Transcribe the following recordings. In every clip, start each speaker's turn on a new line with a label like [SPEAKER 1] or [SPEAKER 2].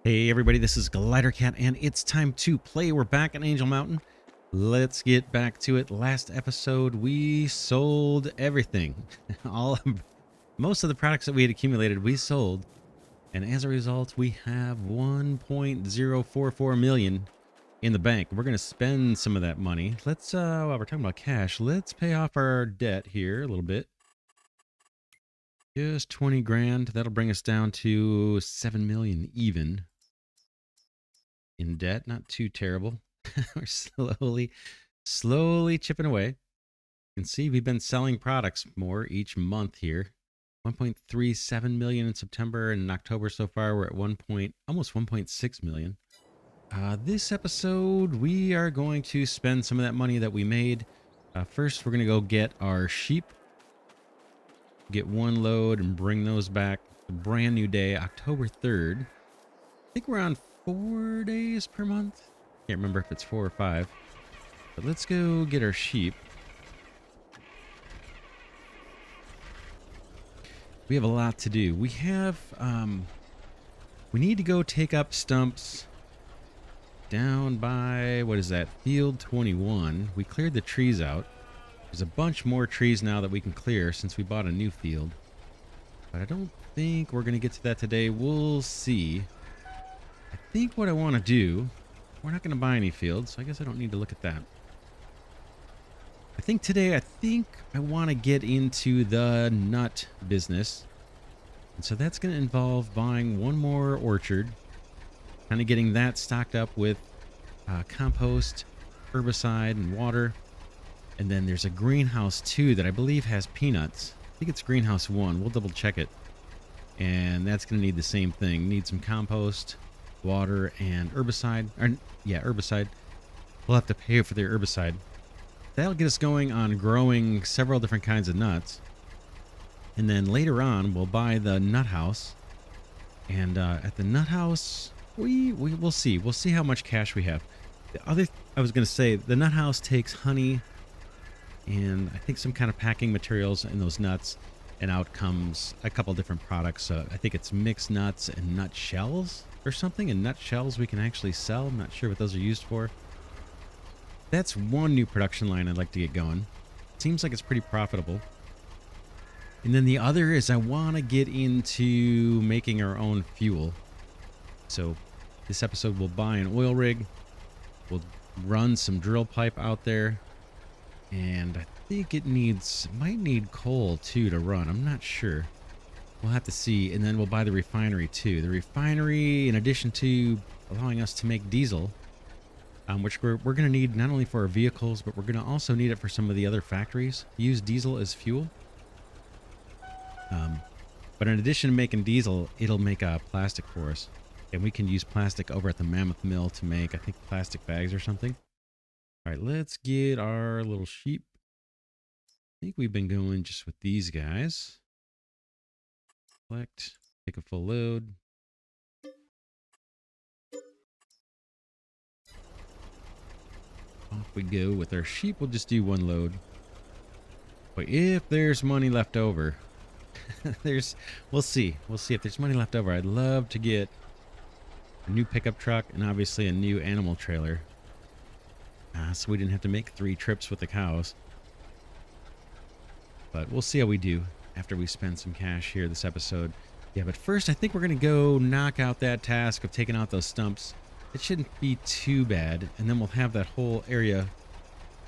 [SPEAKER 1] Hey everybody, this is Glidercat and it's time to play. We're back at Angel Mountain. Let's get back to it. Last episode we sold everything. Most of the products that we had accumulated we sold, and as a result we have 1.044 million in the bank. We're going to spend some of that money. Let's while we're talking about cash, let's pay off our debt here a little bit. Just 20 grand. That'll bring us down to 7 million even in debt. Not too terrible. We're slowly chipping away. You can see we've been selling products more each month here. 1.37 million in September, and in October so far we're at almost 1.6 million. This episode we are going to spend some of that money that we made. First we're going to go get our sheep. Get one load and bring those back. A brand new day, October 3rd. I think we're on 4 days per month. Can't remember if it's 4 or 5. But let's go get our sheep. We have a lot to do. We have, we need to go take up stumps down by, what is that, field 21. We cleared the trees out. There's a bunch more trees now that we can clear since we bought a new field. But I don't think we're going to get to that today. We'll see. I think what I want to do, we're not going to buy any fields, so I guess I don't need to look at that. I think today, I want to get into the nut business. And so that's going to involve buying one more orchard, kind of getting that stocked up with compost, herbicide, and water. And then there's a greenhouse 2 that I believe has peanuts. I think it's greenhouse 1. We'll double check it. And that's going to need the same thing. Need some compost, water, and herbicide. Herbicide. We'll have to pay for the herbicide. That'll get us going on growing several different kinds of nuts. And then later on, we'll buy the nut house. And at the nut house, we'll see. We'll see how much cash we have. I was going to say, the nut house takes honey and I think some kind of packing materials in those nuts, and out comes a couple different products. I think it's mixed nuts and nut shells or something, and nut shells we can actually sell. I'm not sure what those are used for. That's one new production line I'd like to get going. Seems like it's pretty profitable. And then the other is I want to get into making our own fuel. So this episode we'll buy an oil rig. We'll run some drill pipe out there. And I think it might need coal too to run. I'm not sure. We'll have to see. And then we'll buy the refinery too. The refinery, in addition to allowing us to make diesel, which we're going to need not only for our vehicles, but we're going to also need it for some of the other factories. Use diesel as fuel. But in addition to making diesel, it'll make plastic for us. And we can use plastic over at the Mammoth Mill to make, I think, plastic bags or something. All right, let's get our little sheep. I think we've been going just with these guys. Select, take a full load. Off we go with our sheep. We'll just do one load. But if there's money left over, we'll see. We'll see if there's money left over. I'd love to get a new pickup truck and obviously a new animal trailer. So we didn't have to make 3 trips with the cows. But we'll see how we do after we spend some cash here this episode. Yeah, but first I think we're going to go knock out that task of taking out those stumps. It shouldn't be too bad. And then we'll have that whole area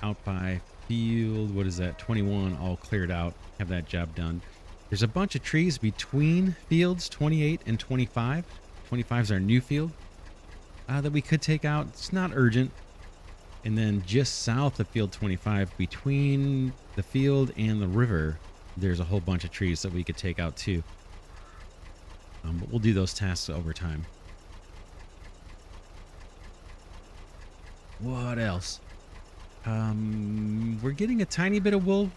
[SPEAKER 1] out by field, 21, all cleared out. Have that job done. There's a bunch of trees between fields 28 and 25. 25 is our new field that we could take out. It's not urgent. And then just south of field 25, between the field and the river, there's a whole bunch of trees that we could take out too. But we'll do those tasks over time. What else? We're getting a tiny bit of wool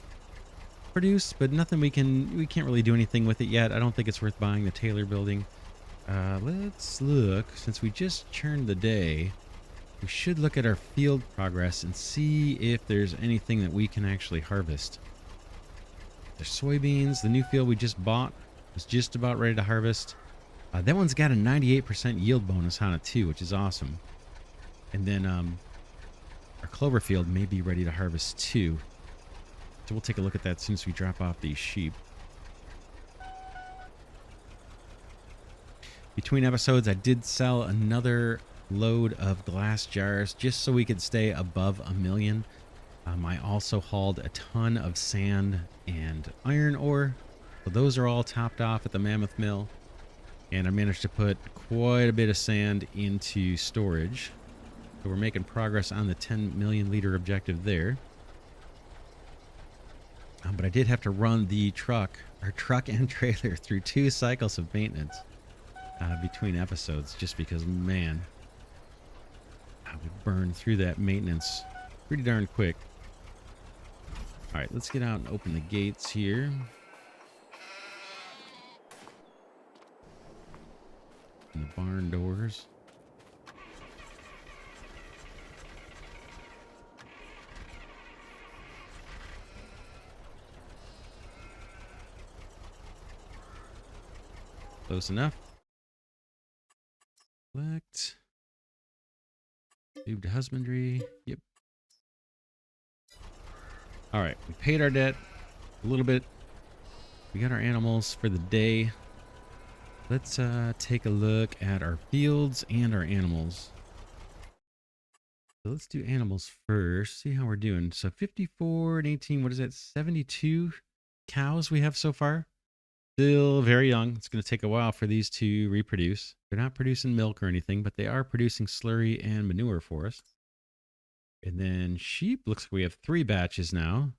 [SPEAKER 1] produced, but nothing we can't really do anything with it yet. I don't think it's worth buying the Taylor building. Let's look, since we just churned the day. We should look at our field progress and see if there's anything that we can actually harvest. There's soybeans. The new field we just bought was just about ready to harvest. That one's got a 98% yield bonus on it too, which is awesome. And then our clover field may be ready to harvest too. So we'll take a look at that as soon as we drop off these sheep. Between episodes, I did sell another load of glass jars just so we could stay above 1,000,000. I also hauled a ton of sand and iron ore. So those are all topped off at the Mammoth Mill. And I managed to put quite a bit of sand into storage. So we're making progress on the 10 million liter objective there. But I did have to run the truck and trailer through 2 cycles of maintenance between episodes, just because, man, I would burn through that maintenance pretty darn quick. All right, let's get out and open the gates here. And the barn doors. Close enough. Select. Move to husbandry. Yep. All right, we paid our debt a little bit. We got our animals for the day. Let's take a look at our fields and our animals. So let's do animals first. See how we're doing. So 54 and 18, what is that? 72 cows we have so far. Still very young. It's going to take a while for these to reproduce. They're not producing milk or anything, but they are producing slurry and manure for us. And then sheep, looks like we have 3 batches now.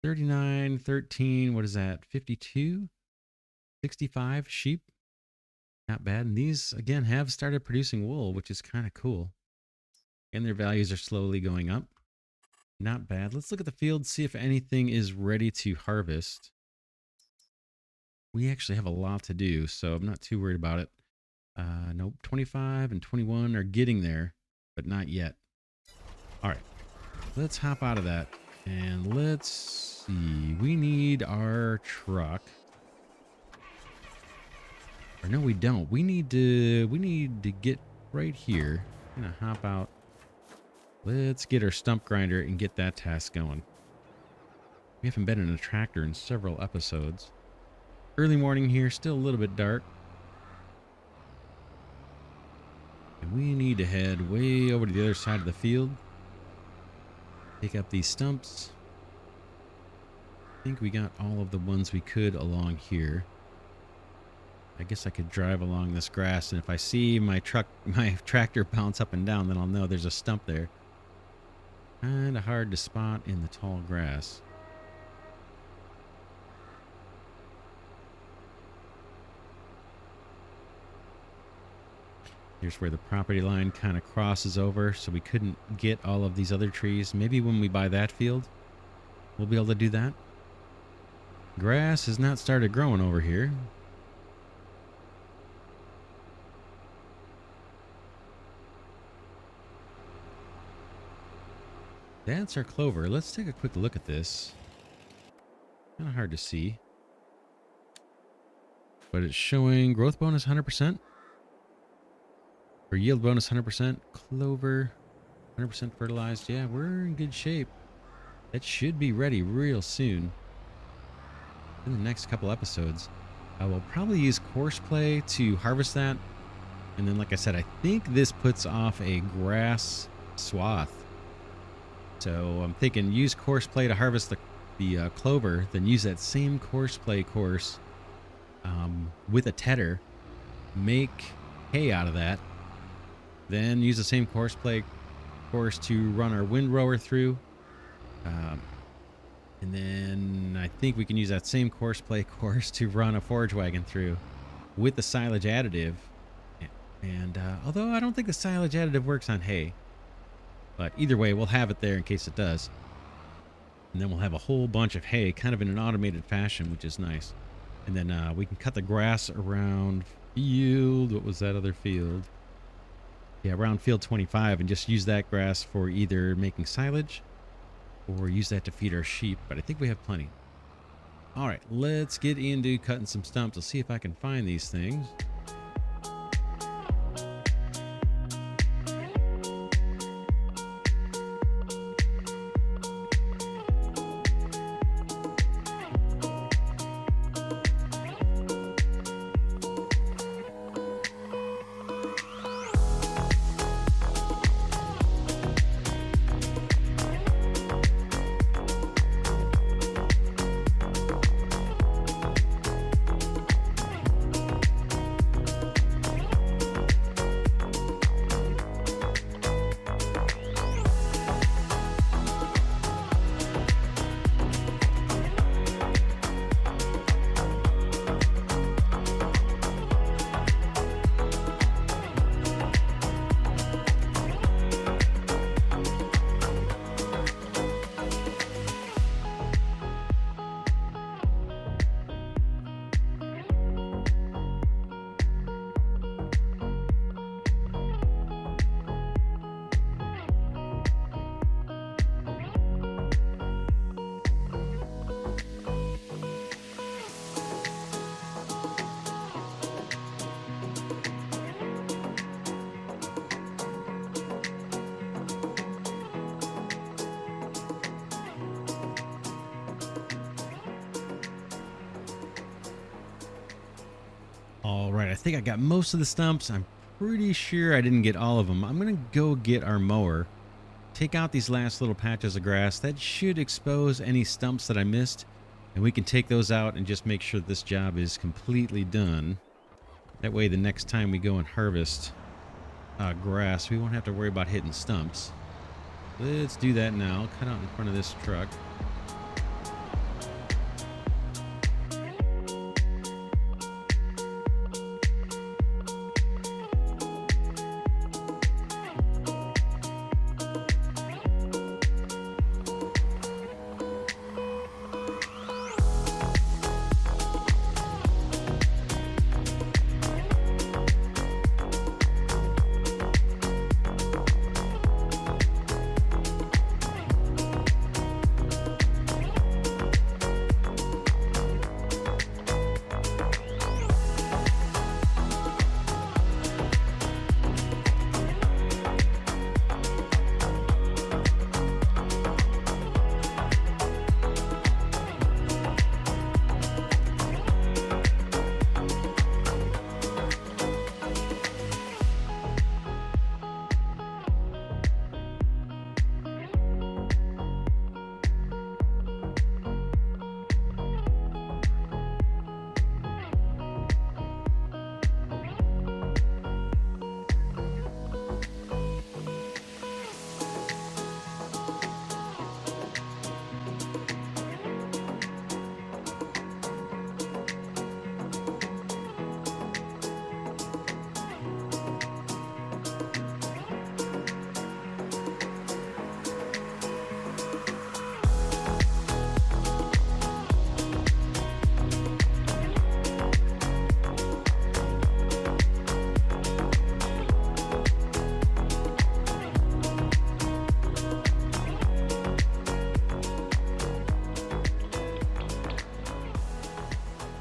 [SPEAKER 1] 39, 13, what is that? 52, 65 sheep. Not bad. And these, again, have started producing wool, which is kind of cool. And their values are slowly going up. Not bad. Let's look at the field, see if anything is ready to harvest. We actually have a lot to do, so I'm not too worried about it. Nope, 25 and 21 are getting there, but not yet. All right, let's hop out of that. And let's see. We need our truck. Or no, we don't. We need to get right here. I'm gonna hop out. Let's get our stump grinder and get that task going. We haven't been in a tractor in several episodes. Early morning here, still a little bit dark. And we need to head way over to the other side of the field. Pick up these stumps. I think we got all of the ones we could along here. I guess I could drive along this grass, and if I see my tractor bounce up and down, then I'll know there's a stump there. Kind of hard to spot in the tall grass. Here's where the property line kind of crosses over, so we couldn't get all of these other trees. Maybe when we buy that field, we'll be able to do that. Grass has not started growing over here. That's our clover. Let's take a quick look at this. Kind of hard to see. But it's showing growth bonus 100%. Or yield bonus 100%. Clover 100% fertilized. Yeah, we're in good shape. That should be ready real soon. In the next couple episodes. I will probably use coarse play to harvest that. And then, like I said, I think this puts off a grass swath. So I'm thinking use coarse play to harvest the clover, then use that same coarse play course with a tedder, make hay out of that, then use the same coarse play course to run our windrower through. And then I think we can use that same coarse play course to run a forage wagon through with the silage additive. And although I don't think the silage additive works on hay. But either way, we'll have it there in case it does. And then we'll have a whole bunch of hay kind of in an automated fashion, which is nice. And then we can cut the grass around field. What was that other field? Yeah, around field 25 and just use that grass for either making silage or use that to feed our sheep. But I think we have plenty. All right, let's get into cutting some stumps. Let's see if I can find these things. All right, I think I got most of the stumps. I'm pretty sure I didn't get all of them. I'm going to go get our mower, take out these last little patches of grass. That should expose any stumps that I missed, and we can take those out and just make sure this job is completely done. That way the next time we go and harvest grass, we won't have to worry about hitting stumps. Let's do that now. Cut out in front of this truck.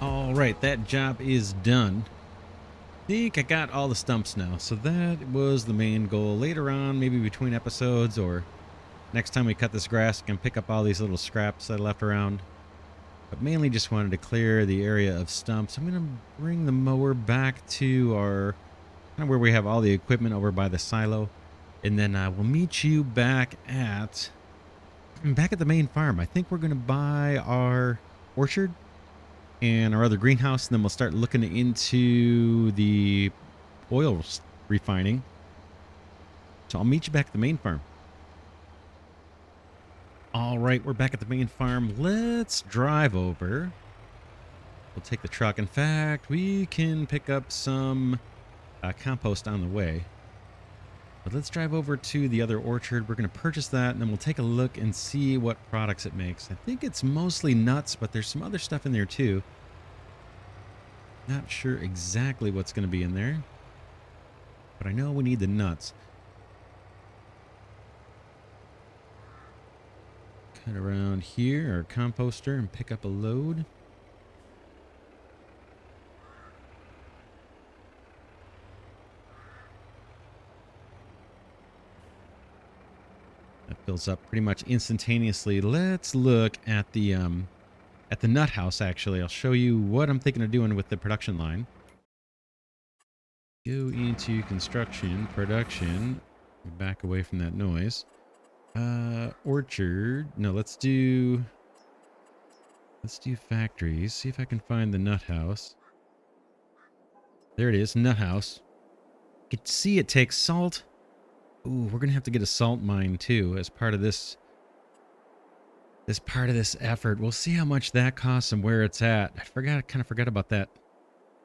[SPEAKER 1] All right, that job is done. I think I got all the stumps now, so that was the main goal. Later on, maybe between episodes or next time we cut this grass, I can pick up all these little scraps that I left around. But mainly just wanted to clear the area of stumps. I'm going to bring the mower back to our, kind of where we have all the equipment over by the silo. And then we'll meet you back at the main farm. I think we're going to buy our orchard and our other greenhouse, and then we'll start looking into the oil refining. So I'll meet you back at the main farm. All right, we're back at the main farm. Let's drive over. We'll take the truck. In fact, we can pick up some compost on the way. But let's drive over to the other orchard. We're going to purchase that, and then we'll take a look and see what products it makes. I think it's mostly nuts, but there's some other stuff in there too. Not sure exactly what's going to be in there, but I know we need the nuts. Cut around here, our composter, and pick up a load. Fills up pretty much instantaneously. Let's look at the nut house. Actually, I'll show you what I'm thinking of doing with the production line. Go into construction, production. Back away from that noise. Orchard. No, let's do factories. See if I can find the nut house. There it is, nut house. You can see it takes salt. Ooh, we're gonna have to get a salt mine too as part of this effort. We'll see how much that costs and where it's at. Kind of forgot about that.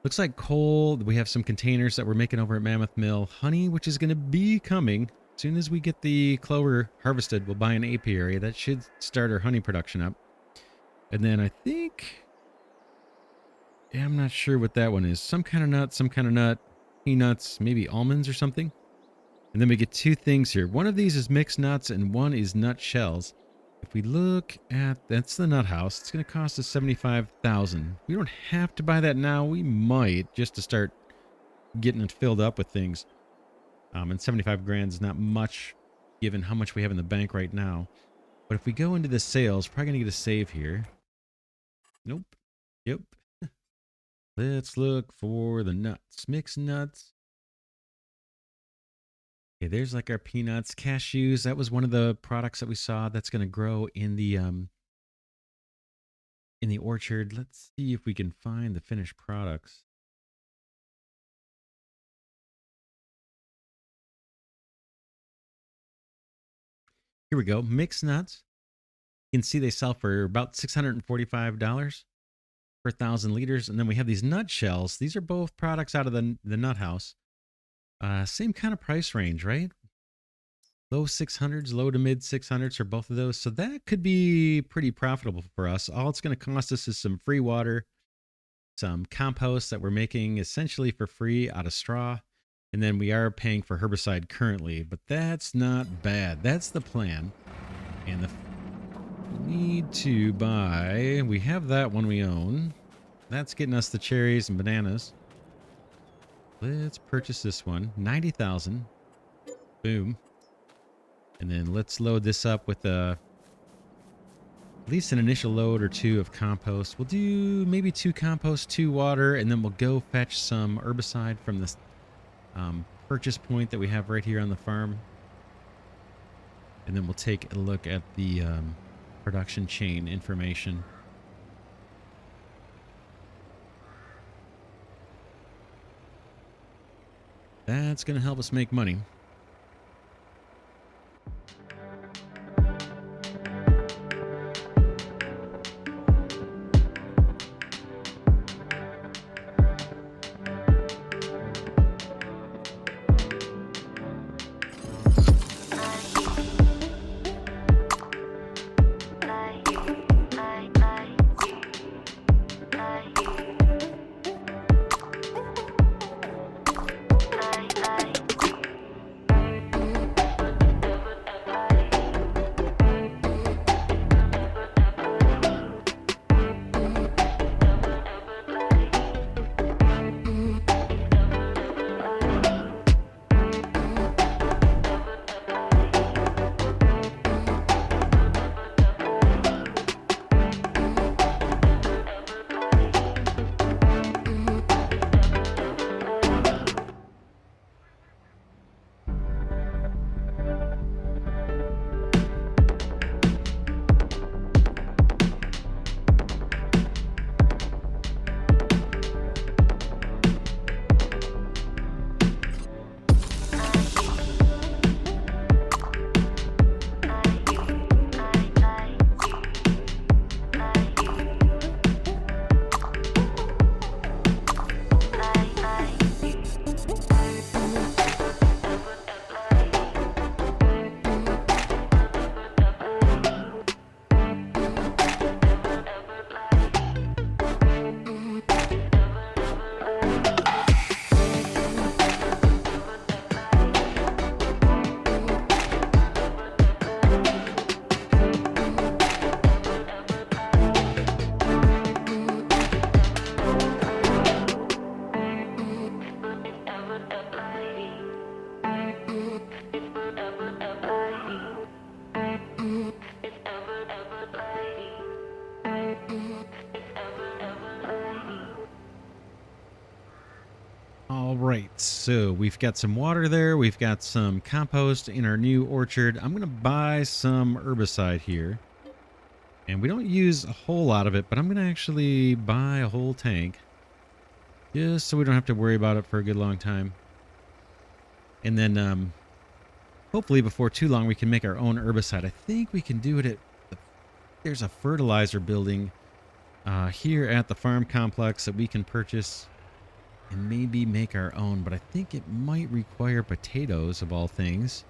[SPEAKER 1] Looks like coal. We have some containers that we're making over at Mammoth Mill. Honey, which is gonna be coming. As soon as we get the clover harvested, we'll buy an apiary. That should start our honey production up. And then I think, yeah, I'm not sure what that one is. Some kind of nut, peanuts, maybe almonds or something. And then we get two things here. One of these is mixed nuts and one is nut shells. If we look at, that's the nut house. It's going to cost us $75,000. We don't have to buy that now. We might, just to start getting it filled up with things. And 75 grand is not much given how much we have in the bank right now. But if we go into the sales, probably going to get a save here. Nope. Yep. Let's look for the nuts. Mixed nuts. Okay, there's like our peanuts, cashews. That was one of the products that we saw that's going to grow in the orchard. Let's see if we can find the finished products. Here we go. Mixed nuts. You can see they sell for about $645 per 1,000 liters. And then we have these nut shells. These are both products out of the nut house. Same kind of price range, right? Low 600s, low to mid 600s for both of those. So that could be pretty profitable for us. All it's going to cost us is some free water, some compost that we're making essentially for free out of straw. And then we are paying for herbicide currently, but that's not bad. That's the plan. And we need to buy, we have that one we own. That's getting us the cherries and bananas. Let's purchase this one. 90,000. Boom. And then let's load this up with at least an initial load or two of compost. We'll do maybe 2 compost, 2 water, and then we'll go fetch some herbicide from this purchase point that we have right here on the farm. And then we'll take a look at the production chain information. That's going to help us make money. All right, so we've got some water there. We've got some compost in our new orchard. I'm going to buy some herbicide here. And we don't use a whole lot of it, but I'm going to actually buy a whole tank. Just so we don't have to worry about it for a good long time. And then hopefully before too long we can make our own herbicide. I think we can do it at... There's a fertilizer building here at the farm complex that we can purchase and maybe make our own, but I think it might require potatoes of all things.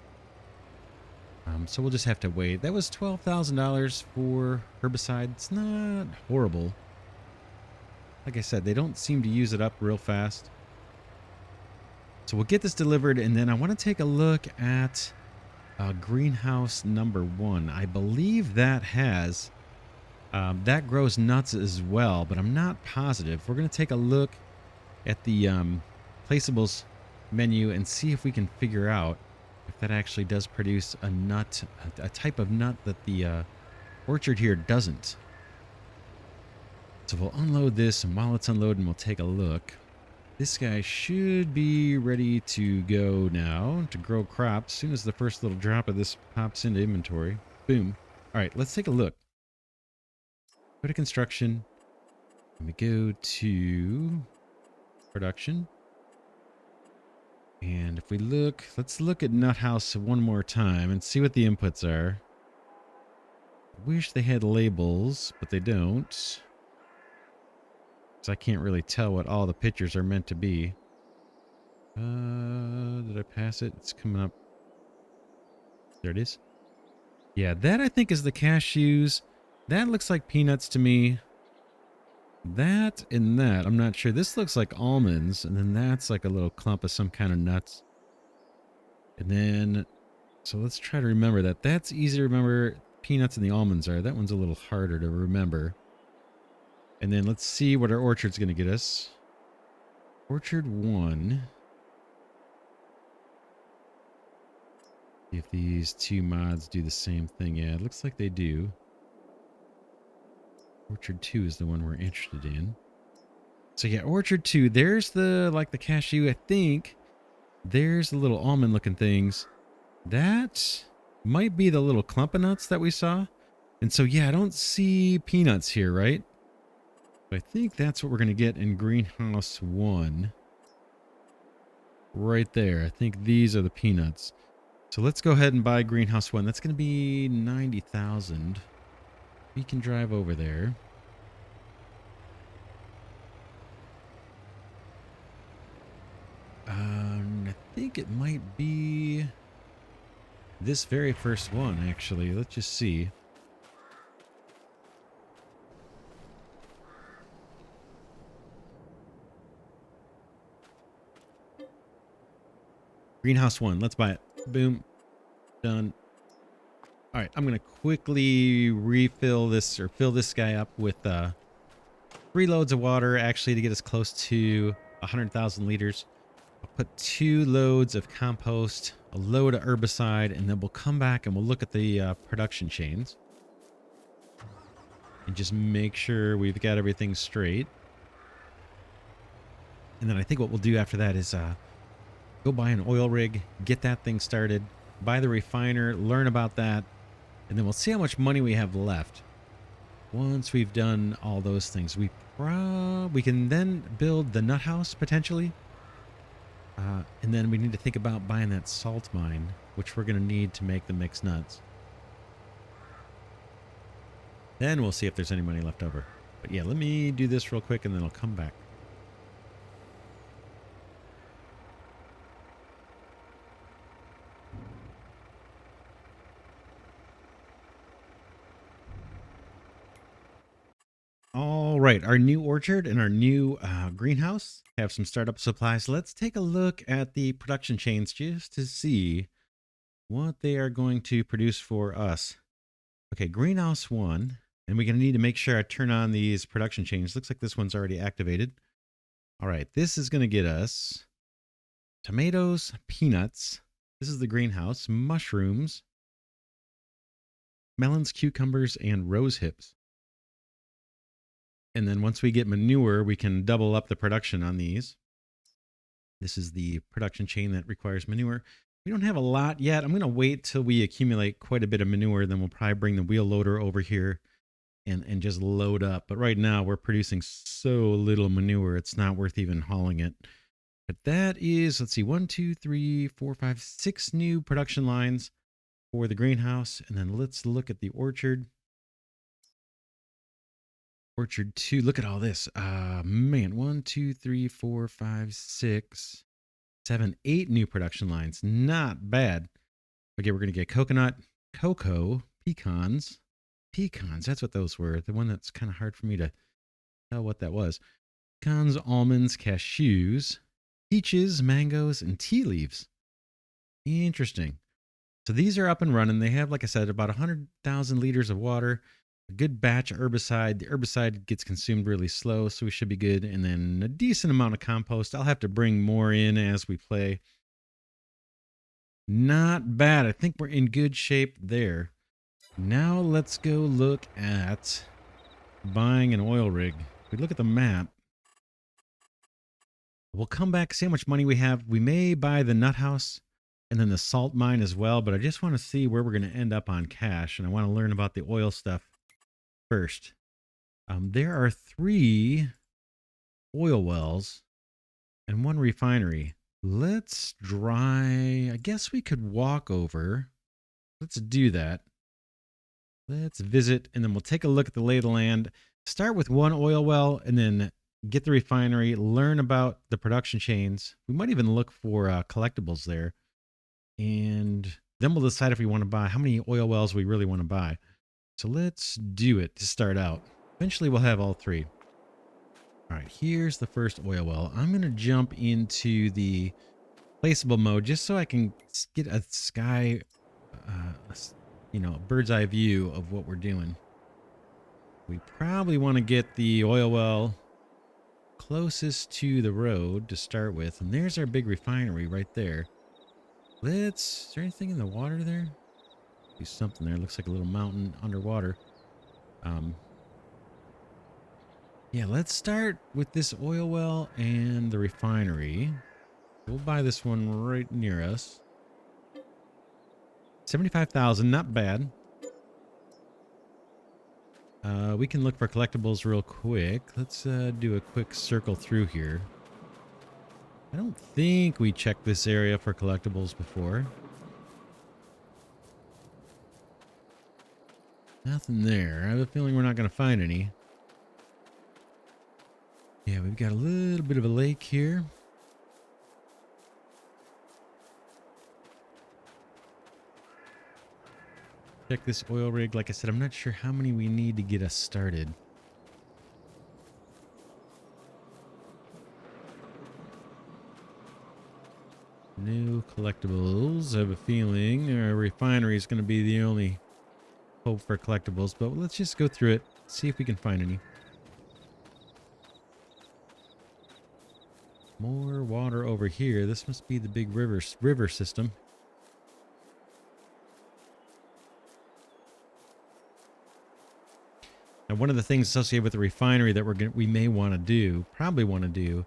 [SPEAKER 1] So we'll just have to wait. That was $12,000 for herbicide. It's not horrible. Like I said, they don't seem to use it up real fast. So we'll get this delivered, and then I want to take a look at greenhouse number 1. I believe that has... that grows nuts as well, but I'm not positive. We're going to take a look at the placeables menu and see if we can figure out if that actually does produce a nut, a type of nut that the orchard here doesn't. So we'll unload this, and while it's unloading, we'll take a look. This guy should be ready to go now to grow crops as soon as the first little drop of this pops into inventory. Boom. All right, let's take a look. Go to construction. And we go to production. And if we look, let's look at Nut House one more time and see what the inputs are. I wish they had labels, but they don't. So I can't really tell what all the pictures are meant to be. Did I pass it? It's coming up. There it is. Yeah, that I think is the cashews. That looks like peanuts to me. That and that, I'm not sure. This looks like almonds, and then that's like a little clump of some kind of nuts. And then, so let's try to remember that. That's easy to remember. Peanuts and the almonds are. That one's a little harder to remember. And then let's see what our orchard's going to get us. Orchard 1. See if these two mods do the same thing. Yeah, it looks like they do. Orchard 2 is the one we're interested in. So yeah, Orchard 2, there's the, like the cashew, I think. There's the little almond looking things. That might be the little clump of nuts that we saw. And so yeah, I don't see peanuts here, right? But I think that's what we're going to get in greenhouse 1. Right there. I think these are the peanuts. So let's go ahead and buy greenhouse 1. That's going to be 90,000. We can drive over there. I think it might be this very first one, actually. Let's just see. Greenhouse 1. Let's buy it. Boom. Done. All right. I'm going to quickly refill this, or fill this guy up with 3 loads of water, actually, to get us close to 100,000 liters. I'll put 2 loads of compost, a load of herbicide, and then we'll come back and we'll look at the production chains. And just make sure we've got everything straight. And then I think what we'll do after that is go buy an oil rig, get that thing started, buy the refiner, learn about that, and then we'll see how much money we have left. Once we've done all those things, we can then build the nut house potentially. And then we need to think about buying that salt mine, which we're going to need to make the mixed nuts. Then we'll see if there's any money left over. But yeah, let me do this real quick and then I'll come back. All right, our new orchard and our new greenhouse have some startup supplies. Let's take a look at the production chains just to see what they are going to produce for us. Okay, greenhouse 1, and we're going to need to make sure I turn on these production chains. Looks like this one's already activated. All right, this is going to get us tomatoes, peanuts. This is the greenhouse, mushrooms, melons, cucumbers, and rose hips. And then once we get manure, we can double up the production on these. This is the production chain that requires manure. We don't have a lot yet. I'm going to wait till we accumulate quite a bit of manure. Then we'll probably bring the wheel loader over here and just load up. But right now we're producing so little manure, it's not worth even hauling it. But that is, let's see, 1, 2, 3, 4, 5, 6 new production lines for the greenhouse. And then let's look at the orchard. Orchard 2, look at all this. Man, 1, 2, 3, 4, 5, 6, 7, 8 new production lines. Not bad. Okay, we're going to get coconut, cocoa, pecans. Pecans, that's what those were. The one that's kind of hard for me to tell what that was. Pecans, almonds, cashews, peaches, mangoes, and tea leaves. Interesting. So these are up and running. They have, like I said, about 100,000 liters of water, a good batch of herbicide. The herbicide gets consumed really slow, so we should be good. And then a decent amount of compost. I'll have to bring more in as we play. Not bad. I think we're in good shape there. Now let's go look at buying an oil rig. If we look at the map, we'll come back, see how much money we have. We may buy the nut house and then the salt mine as well, but I just want to see where we're going to end up on cash, and I want to learn about the oil stuff first. There are 3 oil wells and 1 refinery. Let's dry. I guess we could walk over. Let's do that. Let's visit, and then we'll take a look at the lay of the land. Start with 1 oil well, and then get the refinery, learn about the production chains. We might even look for collectibles there. And then we'll decide if we want to buy, how many oil wells we really want to buy. So let's do it to start out. Eventually we'll have all 3. All right, here's the first oil well. I'm going to jump into the placeable mode just so I can get a sky, bird's eye view of what we're doing. We probably want to get the oil well closest to the road to start with. And there's our big refinery right there. Is there anything in the water there? Do something there. Looks like a little mountain underwater. Yeah, let's start with this oil well and the refinery. We'll buy this one right near us. 75,000, not bad. We can look for collectibles real quick. Let's do a quick circle through here. I don't think we checked this area for collectibles before. Nothing there. I have a feeling we're not going to find any. Yeah, we've got a little bit of a lake here. Check this oil rig. Like I said, I'm not sure how many we need to get us started. No collectibles. I have a feeling our refinery is going to be the only hope for collectibles, but let's just go through it, see if we can find any. More water over here. This must be the big river system. Now, one of the things associated with the refinery that we may want to do, probably want to do,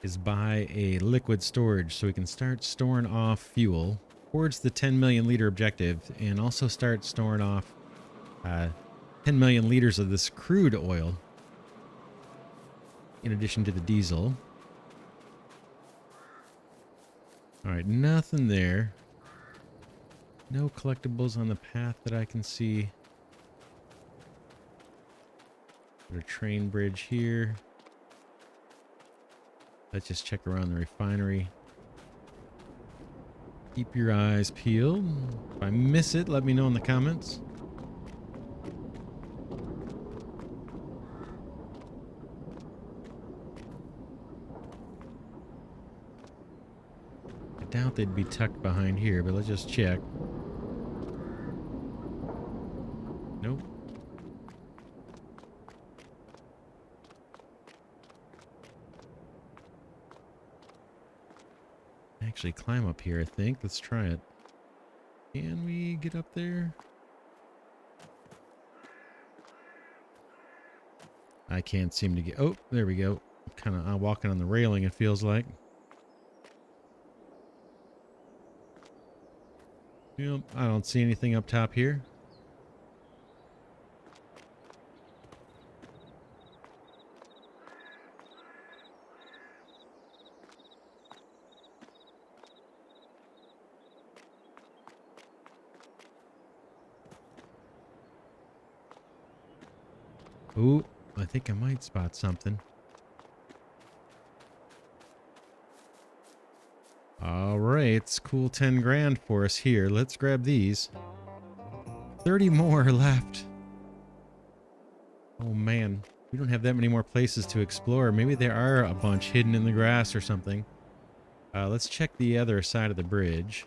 [SPEAKER 1] is buy a liquid storage so we can start storing off fuel towards the 10 million liter objective, and also start storing off 10 million liters of this crude oil in addition to the diesel. All right, nothing there. No collectibles on the path that I can see. Put a train bridge here. Let's just check around the refinery. Keep your eyes peeled. If I miss it, let me know in the comments. I doubt they'd be tucked behind here, but let's just check. Nope. Actually climb up here, I think. Let's try it. Can we get up there? I can't seem to get... Oh, there we go. Kind of walking on the railing, it feels like. Yep, I don't see anything up top here. Ooh, I think I might spot something. All right, it's cool 10 grand for us here. Let's grab these. 30 more left. Oh man, we don't have that many more places to explore. Maybe there are a bunch hidden in the grass or something. Let's check the other side of the bridge.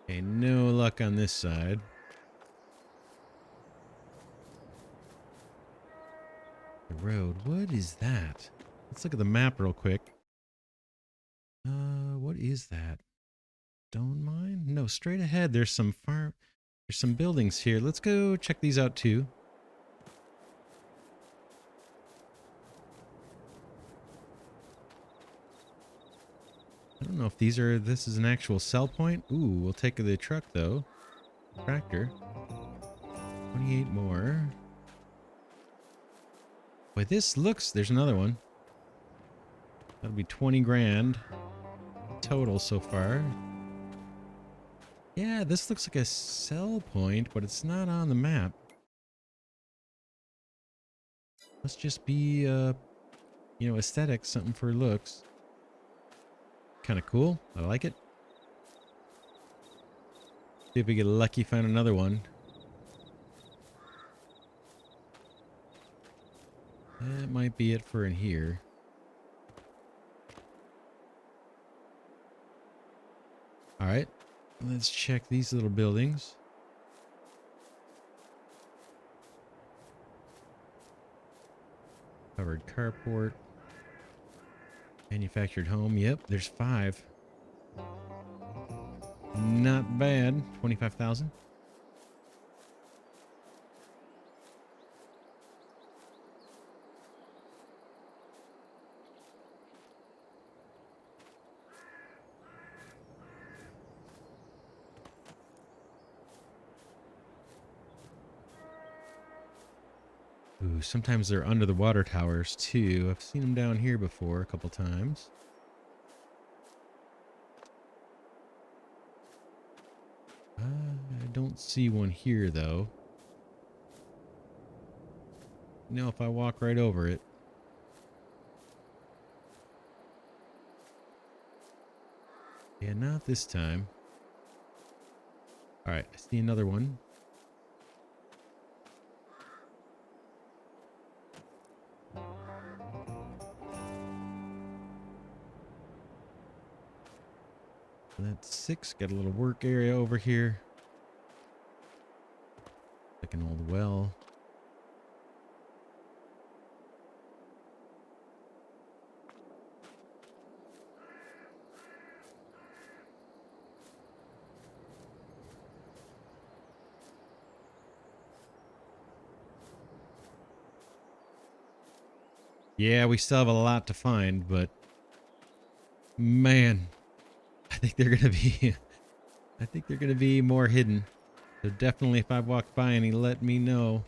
[SPEAKER 1] Okay, no luck on this side. The road, what is that? Let's look at the map real quick. What is that? Stone mine? No, straight ahead. There's some buildings here. Let's go check these out too. I don't know if this is an actual sell point. Ooh, we'll take the truck though. Tractor. 28 more. Boy, there's another one. That'll be 20 grand total so far. Yeah, this looks like a sell point, but it's not on the map. Let's just be, aesthetic, something for looks. Kind of cool. I like it. See if we get lucky, find another one. That might be it for in here. All right, let's check these little buildings. Covered carport. Manufactured home. Yep, there's 5. Not bad. 25,000. Ooh, sometimes they're under the water towers too. I've seen them down here before a couple times. I don't see one here though. No, if I walk right over it. Yeah, not this time. All right, I see another one. That's 6. Got a little work area over here. Like an old well. Yeah, we still have a lot to find, but man, I think they're gonna be I think they're gonna be more hidden. So definitely if I walk by any, let me know.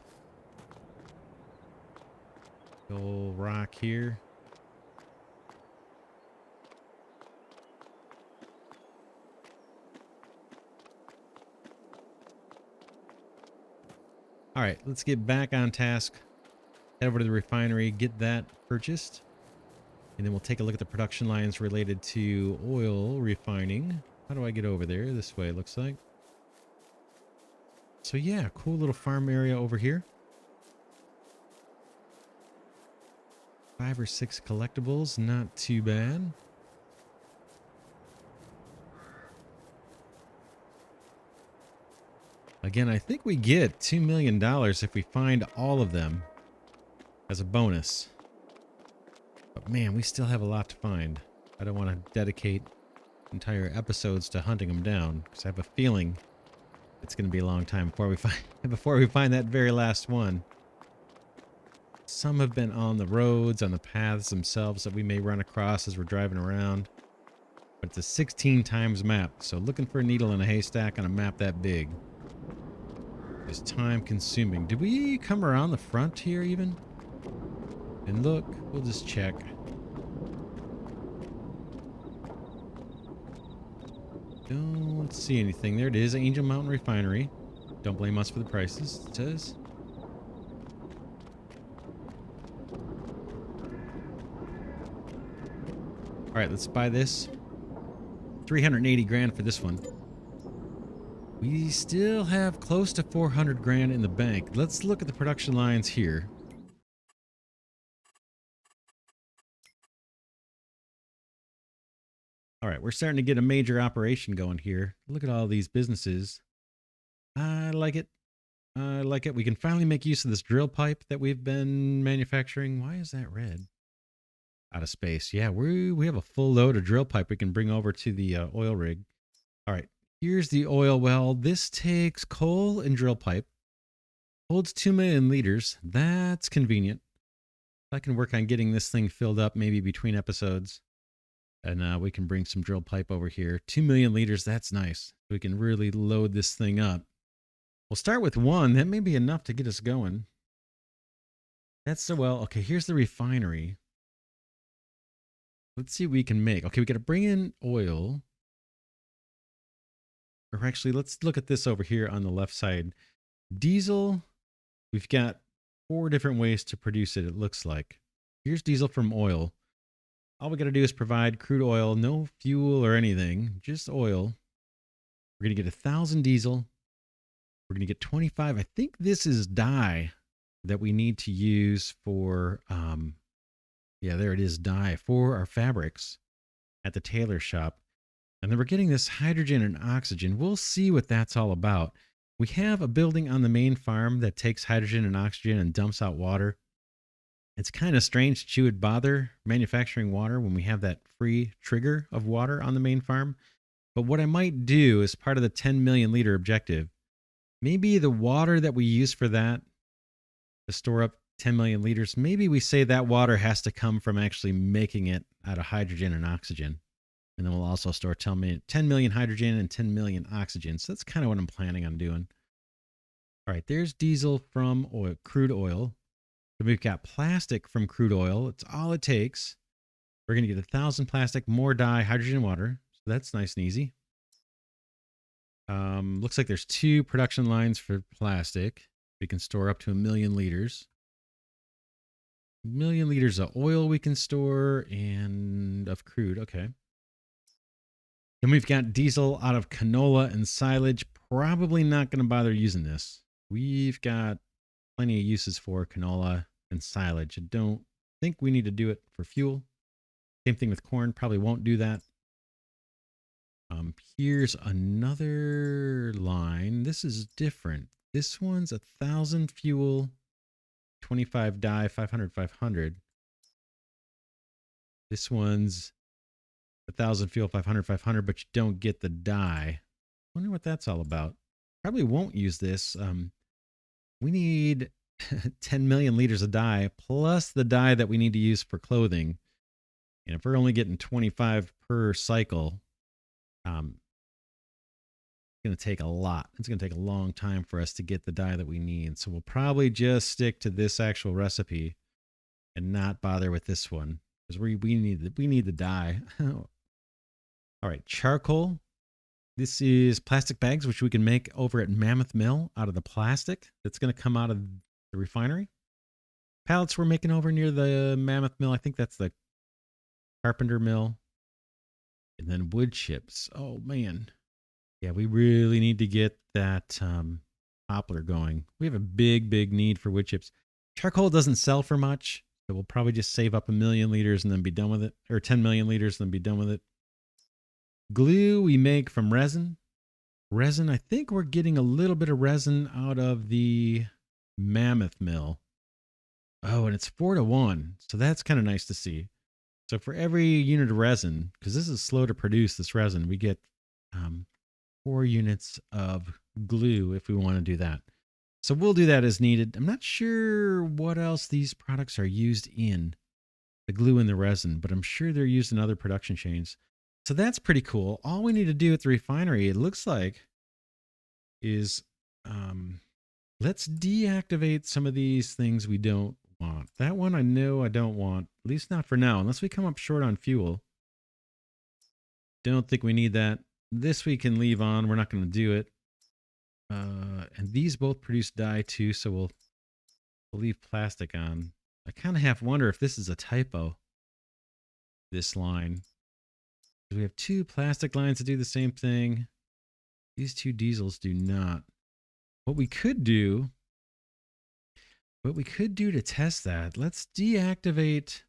[SPEAKER 1] Old rock here. All right, let's get back on task. Head over to the refinery, get that purchased. And then we'll take a look at the production lines related to oil refining. How do I get over there? This way, it looks like. So yeah, cool little farm area over here. 5 or 6 collectibles, not too bad. Again, I think we get $2 million if we find all of them as a bonus. But man, we still have a lot to find. I don't want to dedicate entire episodes to hunting them down because I have a feeling It's going to be a long time before we find that very last one. Some have been on the roads, on the paths themselves that we may run across as we're driving around. But it's a 16 times map, so looking for a needle in a haystack on a map that big is time consuming. Did we come around the front here even? And look, we'll just check. Don't see anything. There it is, Angel Mountain Refinery. Don't blame us for the prices, it says. All right, let's buy this. 380 grand for this one. We still have close to 400 grand in the bank. Let's look at the production lines here. All right, we're starting to get a major operation going here. Look at all these businesses. I like it. I like it. We can finally make use of this drill pipe that we've been manufacturing. Why is that red? Out of space. Yeah, we have a full load of drill pipe we can bring over to the oil rig. All right, here's the oil well. This takes coal and drill pipe. Holds 2 million liters. That's convenient. I can work on getting this thing filled up maybe between episodes. And we can bring some drill pipe over here. 2 million liters, that's nice. We can really load this thing up. We'll start with one. That may be enough to get us going. That's so well. Okay, here's the refinery. Let's see what we can make. Okay, we got to bring in oil. Or actually, let's look at this over here on the left side. Diesel, we've got 4 different ways to produce it, it looks like. Here's diesel from oil. All we got to do is provide crude oil, no fuel or anything, just oil. We're going to get 1,000 diesel. We're going to get 25. I think this is dye that we need to use for, yeah, there it is, dye for our fabrics at the tailor shop. And then we're getting this hydrogen and oxygen. We'll see what that's all about. We have a building on the main farm that takes hydrogen and oxygen and dumps out water. It's kind of strange that you would bother manufacturing water when we have that free trigger of water on the main farm. But what I might do as part of the 10 million liter objective, maybe the water that we use for that to store up 10 million liters, maybe we say that water has to come from actually making it out of hydrogen and oxygen. And then we'll also store 10 million hydrogen and 10 million oxygen. So that's kind of what I'm planning on doing. All right, there's diesel from oil, crude oil. So we've got plastic from crude oil. It's all it takes. We're going to get 1,000 plastic, more dye, hydrogen, water. So that's nice and easy. Looks like there's 2 production lines for plastic. We can store up to 1 million liters. 1 million liters of oil we can store and of crude. Okay. Then we've got diesel out of canola and silage. Probably not going to bother using this. We've got plenty of uses for canola and silage. I don't think we need to do it for fuel. Same thing with corn. Probably won't do that. Here's another line. This is different. This one's 1,000 fuel, 25 dye, 500, 500. This one's 1,000 fuel, 500, 500, but you don't get the dye. Wonder what that's all about. Probably won't use this. We need 10 million liters of dye plus the dye that we need to use for clothing. And if we're only getting 25 per cycle, it's going to take a lot. It's going to take a long time for us to get the dye that we need. So we'll probably just stick to this actual recipe and not bother with this one because we need the dye. All right, charcoal. This is plastic bags, which we can make over at Mammoth Mill out of the plastic that's going to come out of the refinery. Pallets we're making over near the Mammoth Mill. I think that's the Carpenter Mill. And then wood chips. Oh, man. Yeah, we really need to get that poplar going. We have a big, big need for wood chips. Charcoal doesn't sell for much, so we'll probably just save up 1 million liters and then be done with it. Or 10 million liters and then be done with it. Glue we make from resin. Resin, I think we're getting a little bit of resin out of the Mammoth Mill. Oh, and it's 4-to-1. So that's kind of nice to see. So for every unit of resin, because this is slow to produce, this resin, we get 4 units of glue if we want to do that. So we'll do that as needed. I'm not sure what else these products are used in, the glue and the resin, but I'm sure they're used in other production chains. So that's pretty cool. All we need to do at the refinery, it looks like, is let's deactivate some of these things we don't want. That one I know I don't want, at least not for now, unless we come up short on fuel. Don't think we need that. This we can leave on. We're not going to do it. And these both produce dye too, so we'll leave plastic on. I kind of have to wonder if this is a typo, this line. We have two plastic lines that do the same thing. These two diesels do not. What we could do to test that, let's deactivate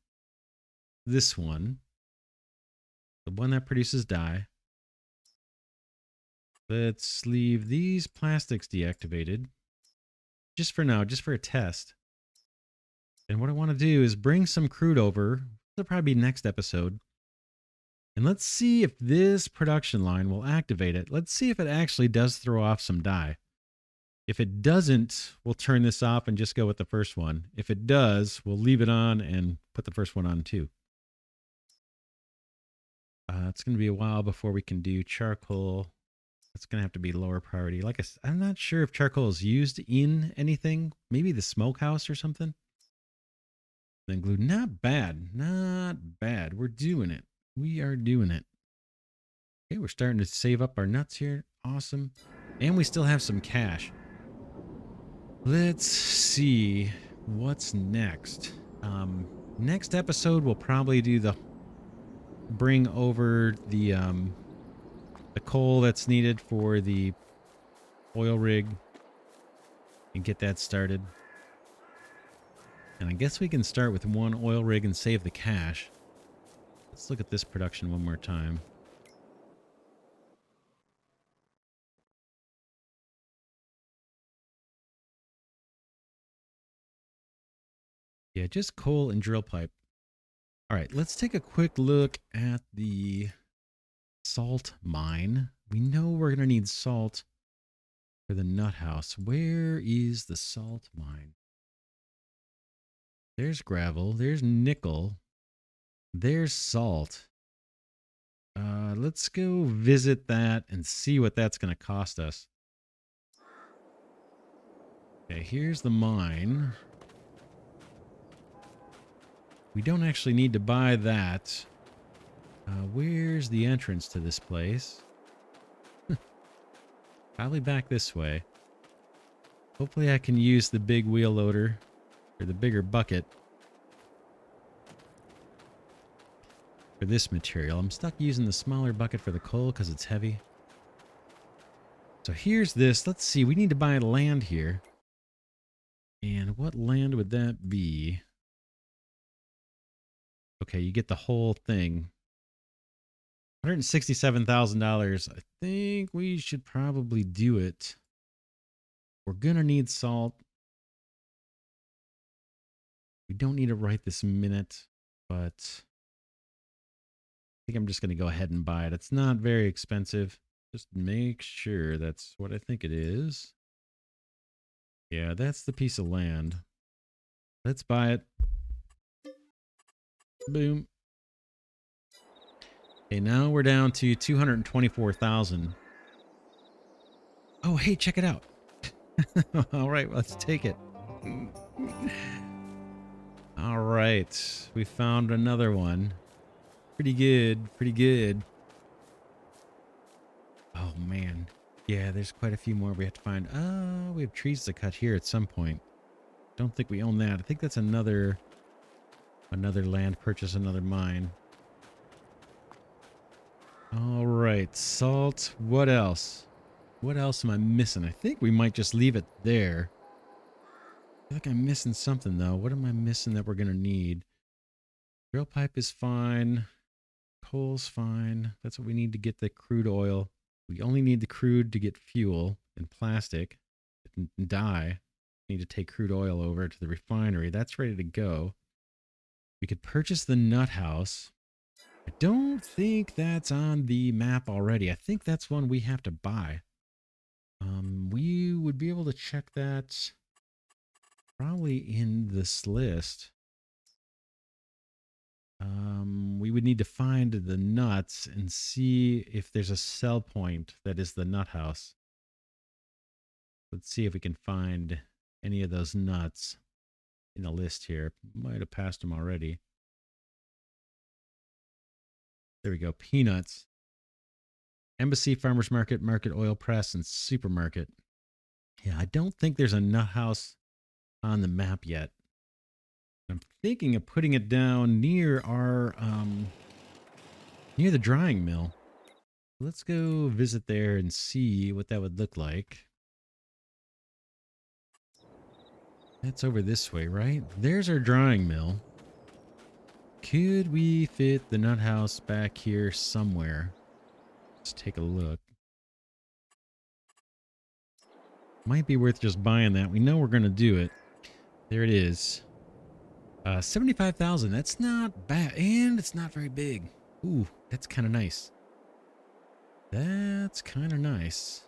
[SPEAKER 1] this one, the one that produces dye. Let's leave these plastics deactivated just for now, just for a test. And what I want to do is bring some crude over. That'll probably be next episode. And let's see if this production line will activate it. Let's see if it actually does throw off some dye. If it doesn't, we'll turn this off and just go with the first one. If it does, we'll leave it on and put the first one on too. It's going to be a while before we can do charcoal. It's going to have to be lower priority. Like I said, I'm not sure if charcoal is used in anything. Maybe the smokehouse or something. Then glue. Not bad. Not bad. We're doing it. We are doing it. Okay, we're starting to save up our nuts here. Awesome. And we still have some cash. Let's see what's next. Next episode we'll probably do bring over the coal that's needed for the oil rig and get that started. And I guess we can start with one oil rig and save the cash. Let's look at this production one more time. Yeah, just coal and drill pipe. All right, let's take a quick look at the salt mine. We know we're going to need salt for the nut house. Where is the salt mine? There's gravel. There's nickel. There's salt. Let's go visit that and see what that's going to cost us. Okay, here's the mine. We don't actually need to buy that. Where's the entrance to this place? Probably back this way. Hopefully I can use the big wheel loader or the bigger bucket for this material. I'm stuck using the smaller bucket for the coal because it's heavy. So here's this. Let's see. We need to buy land here. And what land would that be? Okay, you get the whole thing. $167,000. I think we should probably do it. We're gonna need salt. We don't need it right this minute, but I think I'm just gonna go ahead and buy it. It's not very expensive. Just make sure that's what I think it is. Yeah, that's the piece of land. Let's buy it. Boom. Okay, now we're down to 224,000. Oh, hey, check it out. All right, let's take it. All right, we found another one. Pretty good, pretty good. Oh, man. Yeah, there's quite a few more we have to find. Oh, we have trees to cut here at some point. Don't think we own that. I think that's another land purchase, another mine. All right, salt. What else? What else am I missing? I think we might just leave it there. I feel like I'm missing something, though. What am I missing that we're going to need? Drill pipe is fine. Coal's fine. That's what we need to get the crude oil. We only need the crude to get fuel and plastic and dye. We need to take crude oil over to the refinery. That's ready to go. We could purchase the nut house. I don't think that's on the map already. I think that's one we have to buy. would be able to check that probably in this list. We would need to find the nuts and see if there's a sell point that is the nut house. Let's see if we can find any of those nuts in the list here. Might have passed them already. There we go. Peanuts. Embassy, Farmers Market, Market Oil Press, and Supermarket. Yeah, I don't think there's a nut house on the map yet. I'm thinking of putting it down near our near the drying mill. Let's go visit there and see what that would look like. That's over this way, right? There's our drying mill. Could we fit the nut house back here somewhere? Let's take a look. Might be worth just buying that. We know we're going to do it. There it is. 75,000. That's not bad. And it's not very big. Ooh, that's kind of nice. That's kind of nice.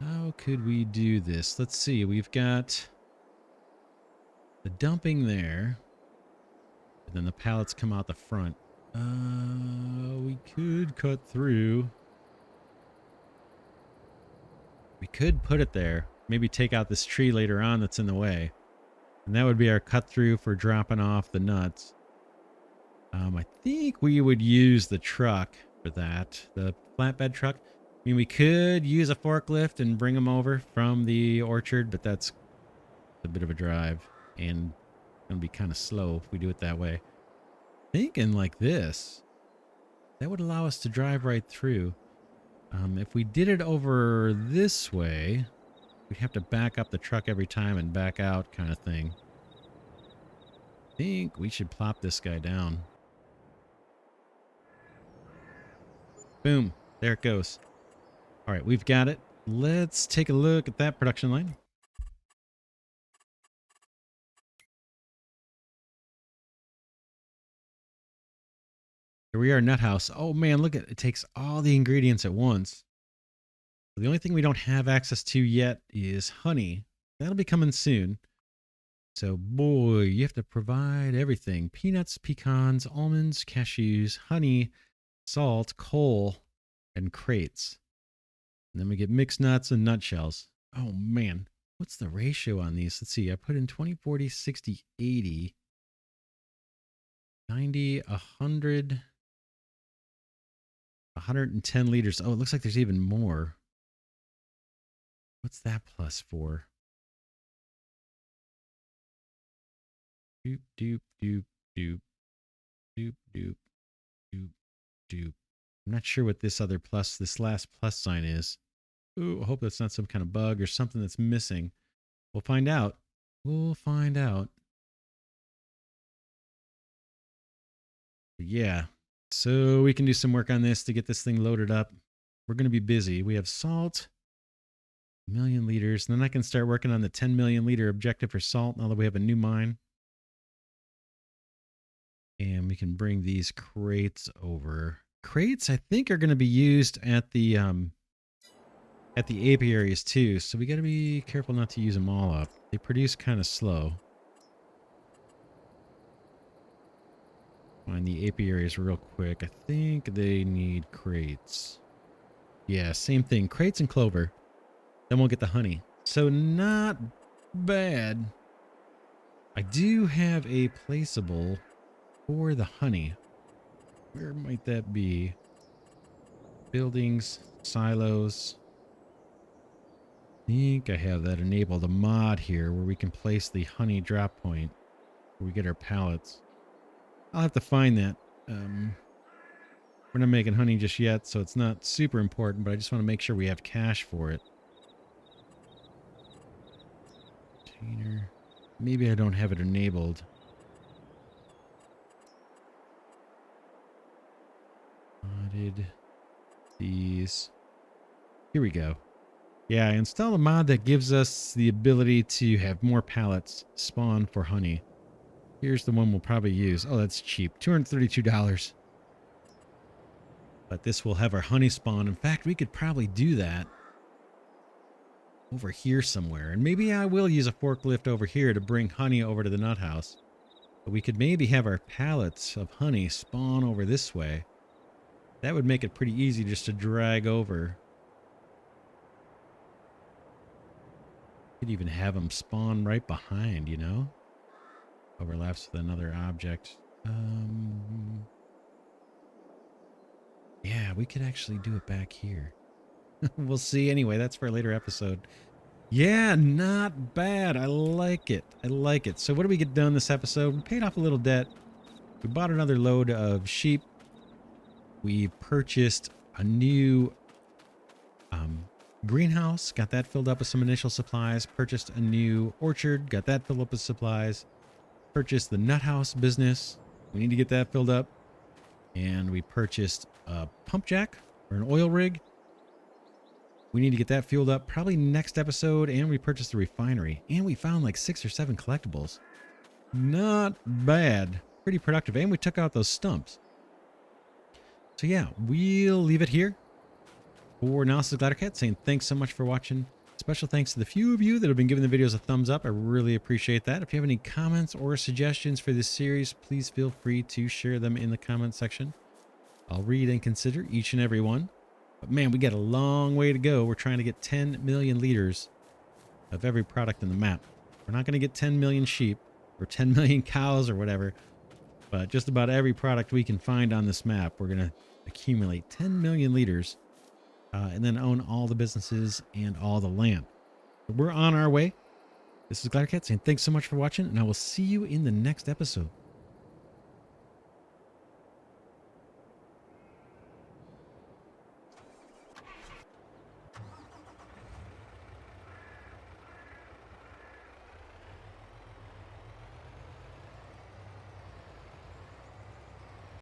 [SPEAKER 1] How could we do this? Let's see. We've got the dumping there. And then the pallets come out the front. We could cut through. We could put it there. Maybe take out this tree later on that's in the way. And that would be our cut through for dropping off the nuts. I think we would use the truck for that. The flatbed truck. I mean, we could use a forklift and bring them over from the orchard, but that's a bit of a drive and going to be kind of slow if we do it that way. Thinking like this, that would allow us to drive right through. If we did it over this way, we'd have to back up the truck every time and back out kind of thing. I think we should plop this guy down. Boom. There it goes. All right, we've got it. Let's take a look at that production line. Here we are, nut house. Oh man, look at it. It takes all the ingredients at once. The only thing we don't have access to yet is honey. That'll be coming soon. So boy, you have to provide everything. Peanuts, pecans, almonds, cashews, honey, salt, coal, and crates. And then we get mixed nuts and nutshells. Oh man, what's the ratio on these? Let's see. I put in 20, 40, 60, 80, 90, 100, 110 liters. Oh, it looks like there's even more. What's that plus for? Doop, doop, doop, doop, doop, doop, doop, doop. I'm not sure what this other plus, this last plus sign is. Ooh, I hope that's not some kind of bug or something that's missing. We'll find out. We'll find out. But yeah, so we can do some work on this to get this thing loaded up. We're going to be busy. We have salt. 1 million liters. And then I can start working on the 10 million liter objective for salt now that we have a new mine. And we can bring these crates over. Crates, I think, are going to be used at the apiaries too. So we got to be careful not to use them all up. They produce kind of slow. Find the apiaries real quick. I think they need crates. Yeah, same thing. Crates and clover. Then we'll get the honey. So not bad. I do have a placeable for the honey. Where might that be? Buildings, silos. I think I have that enabled, a mod here where we can place the honey drop point where we get our pallets. I'll have to find that. We're not making honey just yet, so it's not super important, but I just want to make sure we have cash for it. Container. Maybe I don't have it enabled. Modded these. Here we go. Yeah, I installed a mod that gives us the ability to have more pallets spawn for honey. Here's the one we'll probably use. Oh, that's cheap. $232. But this will have our honey spawn. In fact, we could probably do that over here somewhere. And maybe I will use a forklift over here to bring honey over to the nut house. But we could maybe have our pallets of honey spawn over this way. That would make it pretty easy just to drag over. Could even have them spawn right behind, you know? Overlaps with another object. Yeah, we could actually do it back here. We'll see. Anyway, that's for a later episode. Yeah, not bad. I like it. I like it. So what did we get done this episode? We paid off a little debt. We bought another load of sheep. We purchased a new greenhouse. Got that filled up with some initial supplies. Purchased a new orchard. Got that filled up with supplies. Purchased the nut house business. We need to get that filled up. And we purchased a pump jack or an oil rig. We need to get that fueled up probably next episode. And we purchased the refinery. And we found like 6 or 7 collectibles. Not bad. Pretty productive. And we took out those stumps. So yeah, we'll leave it here. For now, this is Glidercat saying thanks so much for watching. Special thanks to the few of you that have been giving the videos a thumbs up. I really appreciate that. If you have any comments or suggestions for this series, please feel free to share them in the comment section. I'll read and consider each and every one. But man, we got a long way to go. We're trying to get 10 million liters of every product in the map. We're not going to get 10 million sheep or 10 million cows or whatever. But just about every product we can find on this map, we're going to accumulate 10 million liters and then own all the businesses and all the land. But we're on our way. This is Glidercat saying thanks so much for watching, and I will see you in the next episode.